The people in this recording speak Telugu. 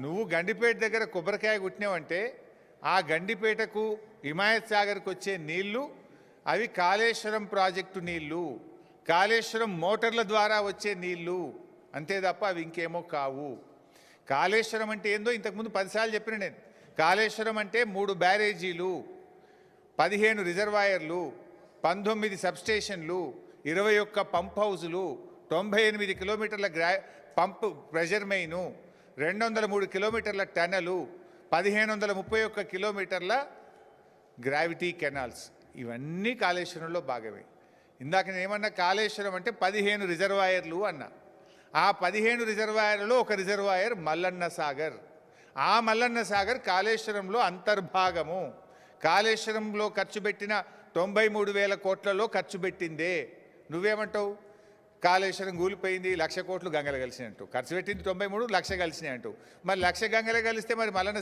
నువ్వు గండిపేట దగ్గర కొబ్బరికాయ కొట్టినావంటే ఆ గండిపేటకు హిమాయత్ సాగర్కి వచ్చే నీళ్లు అవి కాళేశ్వరం ప్రాజెక్టు నీళ్లు, కాళేశ్వరం మోటార్ల ద్వారా వచ్చే నీళ్లు అంతే తప్ప అవి ఇంకేమో కావు. కాళేశ్వరం అంటే ఏందో ఇంతకుముందు 10 సార్లు చెప్పిన నేను. కాళేశ్వరం అంటే 3 బ్యారేజీలు, 15 రిజర్వాయర్లు, 19 సబ్స్టేషన్లు, 21 పంప్ హౌజులు, 98 కిలోమీటర్ల పంప్ ప్రెషర్ మెయిను, 203 కిలోమీటర్ల టనలు, 1531 కిలోమీటర్ల గ్రావిటీ కెనాల్స్, ఇవన్నీ కాళేశ్వరంలో భాగమే. ఇందాక నేను ఏమన్నా కాళేశ్వరం అంటే 15 రిజర్వాయర్లు అన్నా. ఆ 15 రిజర్వాయర్లలో ఒక రిజర్వాయర్ మల్లన్న సాగర్. ఆ మల్లన్న సాగర్ కాళేశ్వరంలో అంతర్భాగము. కాళేశ్వరంలో ఖర్చు పెట్టిన 93,000 కోట్లలో ఖర్చు పెట్టిందే. నువ్వేమంటావు? కాళేశ్వరం కూలిపోయింది, 1,00,000 కోట్లు గంగలు కలిసినాయి అంటూ. ఖర్చు పెట్టింది 93, 1,00,000 కలిసినాయి అంటూ. మరి 1,00,000 గంగలు కలిస్తే మరి మల్లన్న